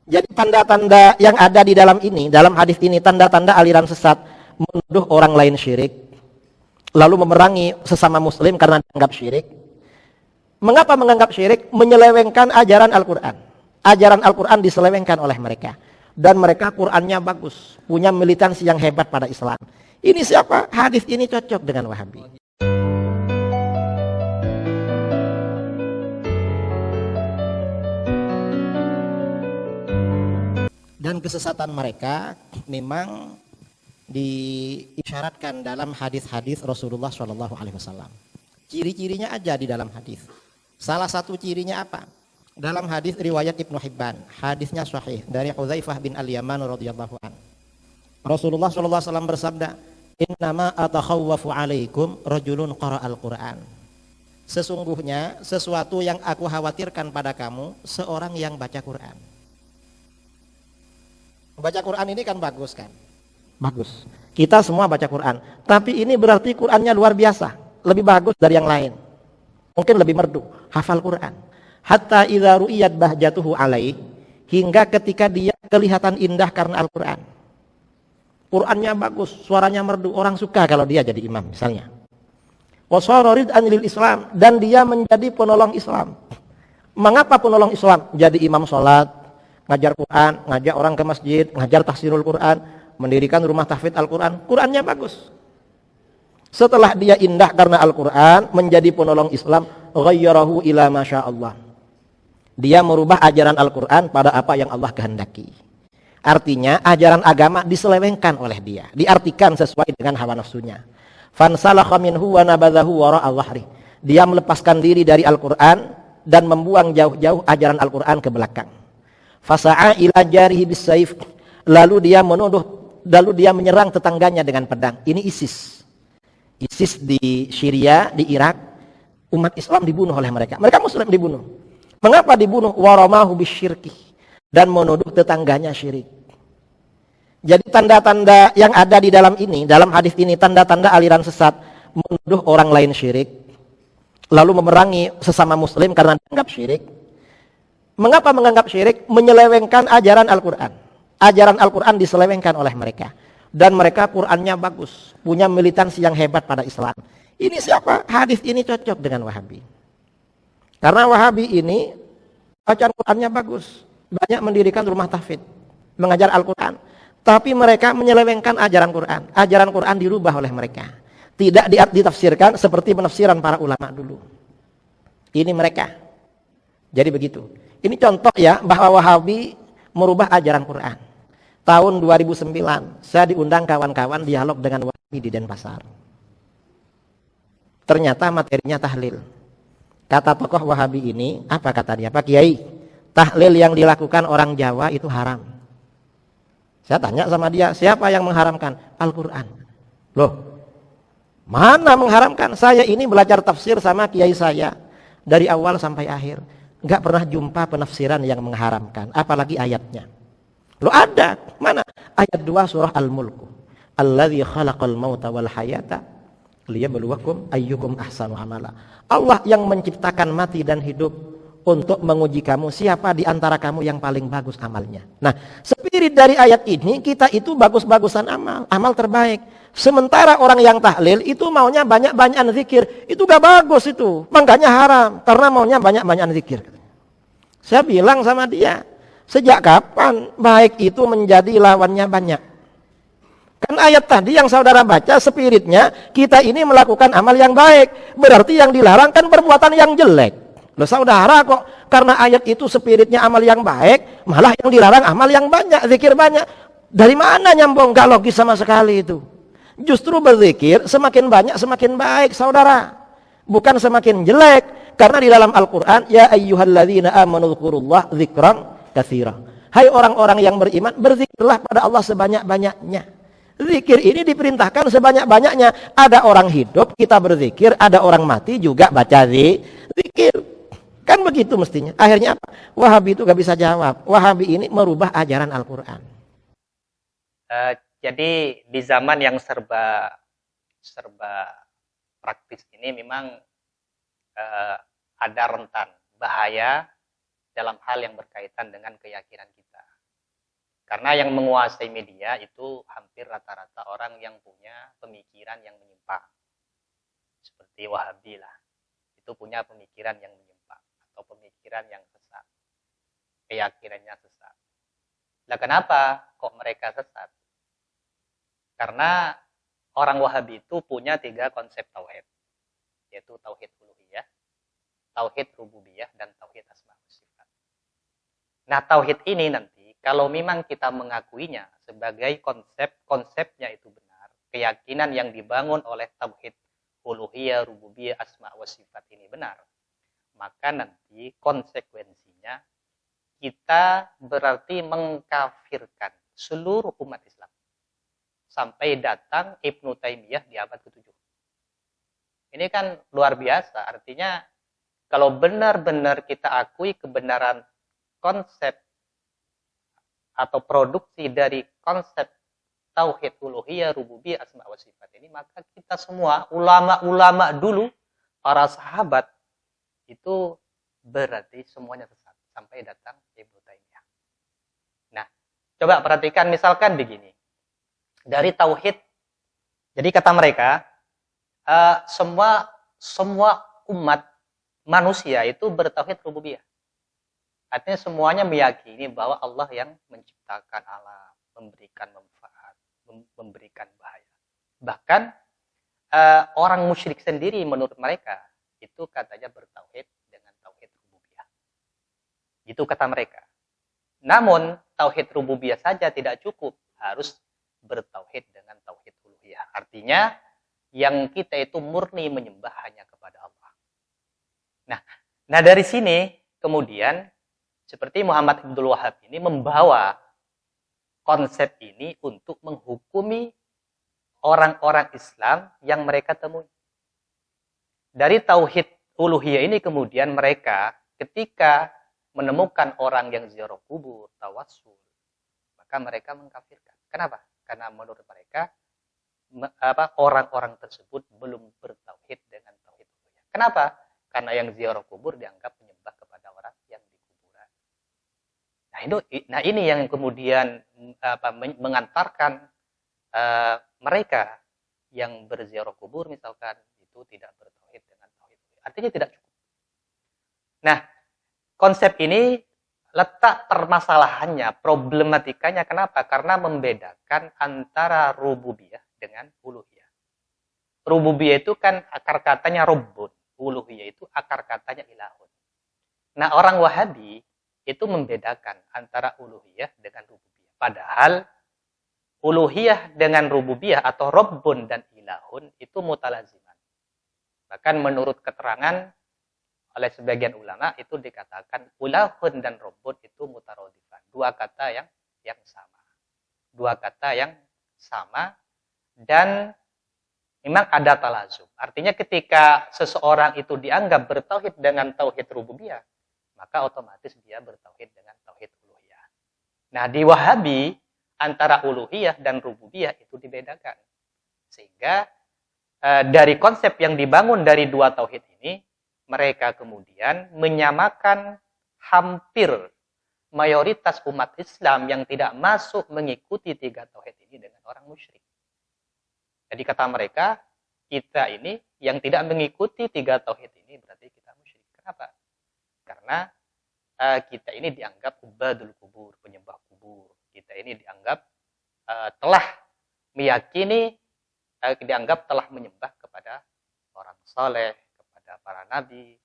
Jadi tanda-tanda yang ada di dalam ini, dalam hadis ini, tanda-tanda aliran sesat, menuduh orang lain syirik, lalu memerangi sesama muslim karena dianggap syirik. Mengapa menganggap syirik? Menyelewengkan ajaran Al-Quran. Ajaran Al-Quran diselewengkan oleh mereka. Dan mereka Qurannya bagus, punya militansi yang hebat pada Islam. Ini siapa? Hadis ini cocok dengan Wahabi. Dan kesesatan mereka memang diisyaratkan dalam hadis-hadis Rasulullah SAW. Ciri-cirinya aja di dalam hadis. Salah satu cirinya apa? Dalam hadis riwayat Ibnu Hibban, hadisnya sahih dari Hudzaifah bin Al-Yaman radhiyallahu an. Rasulullah SAW bersabda, "Innama atakhawwafu 'alaikum rajulun qara'al Qur'an." Sesungguhnya sesuatu yang aku khawatirkan pada kamu, seorang yang baca Quran. Baca Quran ini kan bagus kan? Bagus. Kita semua baca Quran. Tapi ini berarti Qurannya luar biasa. Lebih bagus dari yang lain. Mungkin lebih merdu. Hafal Quran. Hatta idza ru'iyat bahjatuhu alaih. Hingga ketika dia kelihatan indah karena Al-Quran. Qurannya bagus. Suaranya merdu. Orang suka kalau dia jadi imam misalnya. Wasara rid'an lil Islam. Dan dia menjadi penolong Islam. Mengapa penolong Islam? Jadi imam sholat, ngajar Quran, ngajak orang ke masjid, ngajar tafsirul Quran, mendirikan rumah tahfidz Al-Quran. Qurannya bagus. Setelah dia indah karena Al-Quran, menjadi penolong Islam, ghayyarahu ila masyaallah. Dia merubah ajaran Al-Quran pada apa yang Allah kehendaki. Artinya ajaran agama diselewengkan oleh dia, diartikan sesuai dengan hawa nafsunya. Fansalakha minhu wa nabadhahu wara'a dhahri. Dia melepaskan diri dari Al-Quran dan membuang jauh-jauh ajaran Al-Quran ke belakang. Fasa'a ila jarihi bisayf, lalu dia menyerang tetangganya dengan pedang. Ini ISIS di Syria, di Irak. Umat Islam dibunuh oleh mereka. Mereka muslim dibunuh. Mengapa dibunuh? Waramahu bisyirki, dan menuduh tetangganya syirik. Jadi tanda-tanda yang ada di dalam ini, dalam hadis ini, tanda-tanda aliran sesat, menuduh orang lain syirik, lalu memerangi sesama muslim karena dianggap syirik. Mengapa menganggap syirik? Menyelewengkan ajaran Al-Quran. Ajaran Al-Quran diselewengkan oleh mereka. Dan mereka Qurannya bagus. Punya militansi yang hebat pada Islam. Ini siapa? Hadis ini cocok dengan Wahabi. Karena Wahabi ini bacaan Qurannya bagus. Banyak mendirikan rumah tahfidz, mengajar Al-Quran. Tapi mereka menyelewengkan ajaran Quran. Ajaran Quran dirubah oleh mereka. Tidak ditafsirkan seperti penafsiran para ulama dulu. Ini mereka. Jadi begitu. Ini contoh ya bahwa Wahabi merubah ajaran Quran. Tahun 2009 saya diundang kawan-kawan dialog dengan Wahabi di Denpasar. Ternyata materinya tahlil. Kata tokoh Wahabi ini, apa kata dia? Pak Kiai, tahlil yang dilakukan orang Jawa itu haram. Saya tanya sama dia, siapa yang mengharamkan? Al-Quran. Loh, mana mengharamkan? Saya ini belajar tafsir sama kiai saya dari awal sampai akhir. Enggak pernah jumpa penafsiran yang mengharamkan, apalagi ayatnya. Loh ada, mana? Ayat 2 surah Al-Mulk. Alladzi khalaqal mauta wal hayata liyabluwakum ayyukum ahsanu amala. Allah yang menciptakan mati dan hidup untuk menguji kamu, siapa di antara kamu yang paling bagus amalnya. Nah, spirit dari ayat ini, kita itu bagus-bagusan amal terbaik. Sementara orang yang tahlil itu maunya banyak-banyakan zikir, itu gak bagus itu, makanya haram, karena maunya banyak-banyakan zikir. Saya bilang sama dia, sejak kapan baik itu menjadi lawannya banyak? Kan ayat tadi yang saudara baca, spiritnya kita ini melakukan amal yang baik, berarti yang dilarang kan perbuatan yang jelek. Loh saudara, kok karena ayat itu spiritnya amal yang baik, malah yang dilarang amal yang banyak, zikir banyak. Dari mana nyambung? Gak logis sama sekali itu. Justru berzikir semakin banyak semakin baik saudara, bukan semakin jelek. Karena di dalam Al-Quran, ya ayyuhalladzina amanu dzkurullah dzikran katsira. Hai orang-orang yang beriman, berzikirlah pada Allah sebanyak-banyaknya. Zikir ini diperintahkan sebanyak-banyaknya. Ada orang hidup kita berzikir, ada orang mati juga baca zikir. Kan begitu mestinya. Akhirnya apa? Wahabi itu gak bisa jawab. Wahabi ini merubah ajaran Al-Quran. Jadi di zaman yang serba praktis ini memang ada rentan bahaya dalam hal yang berkaitan dengan keyakinan kita. Karena yang menguasai media itu hampir rata-rata orang yang punya pemikiran yang menyimpang. Seperti Wahabi lah. Itu punya pemikiran yang menyimpang. Atau pemikiran yang sesat. Keyakinannya sesat. Nah, kenapa kok mereka sesat? Karena orang Wahabi itu punya 3 konsep tauhid. Yaitu tauhid uluhiyah, tauhid rububiyah, dan tauhid asma wa sifat. Nah, tauhid ini nanti kalau memang kita mengakuinya sebagai konsepnya itu benar, keyakinan yang dibangun oleh tauhid uluhiyah, rububiyah, asma wa sifat ini benar, maka nanti konsekuensinya kita berarti mengkafirkan seluruh umat Islam. Sampai datang Ibnu Taimiyah di abad ke-7. Ini kan luar biasa, artinya kalau benar-benar kita akui kebenaran konsep atau produksi dari konsep tauhid uluhiyah, rububiyah, asma wa sifat ini, maka kita semua ulama-ulama dulu, para sahabat itu berarti semuanya sesat sampai datang Ibnu Taimiyah. Nah, coba perhatikan misalkan begini. Dari tauhid, jadi kata mereka semua umat manusia itu bertauhid rububiyah. Artinya semuanya meyakini bahwa Allah yang menciptakan alam, memberikan manfaat, memberikan bahaya. Bahkan orang musyrik sendiri menurut mereka itu katanya bertauhid dengan tauhid rububiyah. Itu kata mereka. Namun tauhid rububiyah saja tidak cukup, harus bertauhid dengan tauhid uluhiyah. Artinya yang kita itu murni menyembah hanya kepada Allah. Nah dari sini kemudian seperti Muhammad Abdul Wahab ini membawa konsep ini untuk menghukumi orang-orang Islam yang mereka temui. Dari tauhid uluhiyah ini kemudian mereka ketika menemukan orang yang ziarah kubur, tawassul, maka mereka mengkafirkan. Kenapa? Karena menurut mereka orang-orang tersebut belum bertauhid dengan tauhid uluhiyah. Kenapa? Karena yang ziarah kubur dianggap menyembah kepada orang yang di kuburan. Nah ini yang kemudian mengantarkan mereka yang berziarah kubur misalkan itu tidak bertauhid dengan tauhid uluhiyah. Artinya tidak cukup. Nah, konsep ini letak permasalahannya, problematikanya kenapa? Karena membedakan antara rububiyah dengan uluhiyah. Rububiyah itu kan akar katanya Rabbun, uluhiyah itu akar katanya ilahun. Nah, orang Wahabi itu membedakan antara uluhiyah dengan rububiyah. Padahal uluhiyah dengan rububiyah atau Rabbun dan ilahun itu mutalaziman. Bahkan menurut keterangan oleh sebagian ulama itu dikatakan ulahun dan Rabbun itu mutarodifan. Dua kata yang sama. Dua kata yang sama. Dan memang ada talazum. Artinya ketika seseorang itu dianggap bertauhid dengan tauhid rububiyah, maka otomatis dia bertauhid dengan tauhid uluhiyah. Nah, di Wahabi antara uluhiyah dan rububiyah itu dibedakan. Sehingga dari konsep yang dibangun dari dua tauhid ini, mereka kemudian menyamakan hampir mayoritas umat Islam yang tidak masuk mengikuti 3 tauhid ini dengan orang musyrik. Jadi kata mereka, kita ini yang tidak mengikuti 3 tauhid ini berarti kita musyrik. Kenapa? Karena kita ini dianggap ubadul kubur, penyembah kubur. Kita ini dianggap telah meyakini, dianggap telah menyembah kepada orang saleh, kepada para nabi,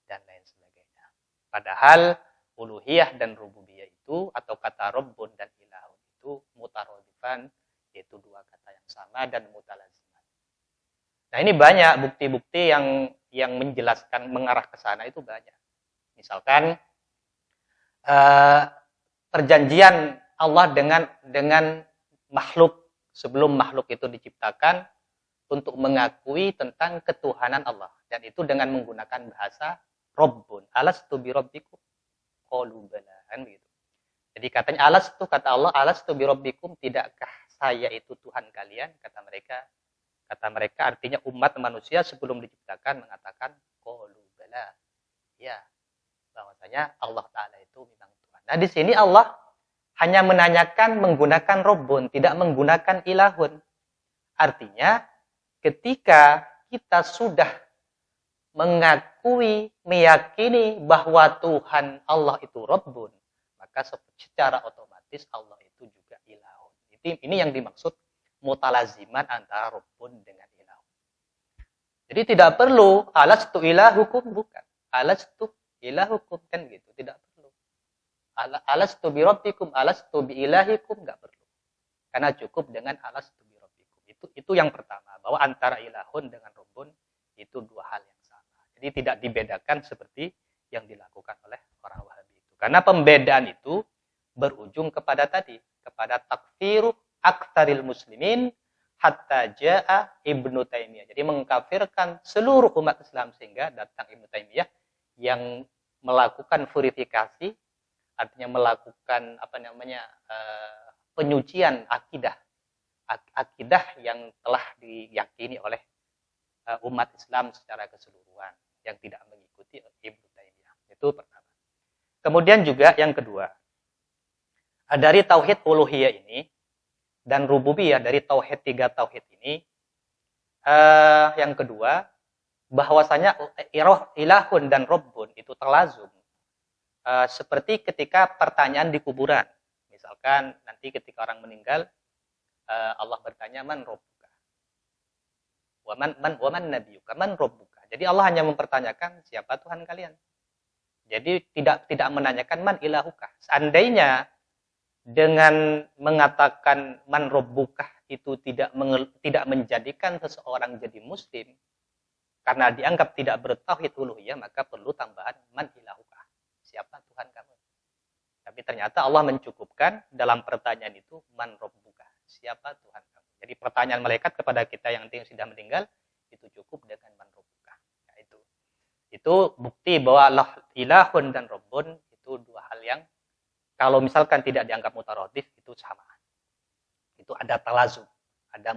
dan lain sebagainya. Padahal uluhiyah dan rububiyah itu, atau kata Rabbun dan ilahun itu mutarodifan, yaitu 2 kata yang sama dan mutalaziman. Nah ini banyak bukti-bukti yang menjelaskan mengarah ke sana itu banyak. Misalkan perjanjian Allah dengan makhluk sebelum makhluk itu diciptakan untuk mengakui tentang ketuhanan Allah, dan itu dengan menggunakan bahasa Rabbun. Alastu bi rabbikum? Qalu bala, kan begitu. Jadi katanya alastu, kata Allah, alastu bi rabbikum, tidakkah saya itu Tuhan kalian? Kata mereka artinya umat manusia sebelum diciptakan mengatakan qalu bala. Ya, bahwasanya Allah Ta'ala itu memang Tuhan. Nah di sini Allah hanya menanyakan menggunakan Rabbun, tidak menggunakan ilahun. Artinya, ketika kita sudah mengakui, meyakini bahwa Tuhan Allah itu Rabbun, maka secara otomatis Allah itu juga ilahun. Ini yang dimaksud mutalaziman antara Rabbun dengan ilahun. Jadi tidak perlu alastu ilahukum, bukan. Alastu ilahukum, kan gitu, tidak perlu. Alastu bi rabbikum, alastu bi ilahikum, enggak perlu. Karena cukup dengan alastu bi rabbikum. Itu yang pertama, bahwa antara ilahun dengan Rabbun itu dua hal yang sama. Jadi tidak dibedakan seperti yang dilakukan oleh orang Wahabi itu. Karena pembedaan itu berujung kepada tadi, kepada takfiru aktsaril muslimin hatta jaa Ibnu Taimiyah. Jadi mengkafirkan seluruh umat Islam sehingga datang Ibnu Taimiyah yang melakukan purifikasi, artinya melakukan penyucian akidah yang telah diyakini oleh umat Islam secara keseluruhan yang tidak mengikuti Ibnu Taimiyah. Itu pertama. Kemudian juga yang kedua, dari tauhid uluhiyah ini dan rububiyah, dari tauhid tiga tauhid ini, yang kedua, bahwasanya ilahun dan Rabbun itu terlazum. Seperti ketika pertanyaan di kuburan. Misalkan nanti ketika orang meninggal, Allah bertanya, man rabbuka? Waman nabiyuka? Man rabbuka? Jadi Allah hanya mempertanyakan siapa Tuhan kalian. Jadi tidak menanyakan man ilahuka. Seandainya dengan mengatakan man rabbuka itu tidak menjadikan seseorang jadi muslim karena dianggap tidak bertauhid uluhiyah, maka perlu tambahan man ilahuka. Siapa Tuhan kamu? Tapi ternyata Allah mencukupkan dalam pertanyaan itu man rabbuka. Siapa Tuhan kamu? Jadi pertanyaan malaikat kepada kita yang sudah meninggal itu cukup dengan man rabbuka. Nah, itu bukti bahwa ilahun dan Rabbun itu dua hal yang kalau misalkan tidak dianggap mutaradif itu sama. Itu ada talazum, ada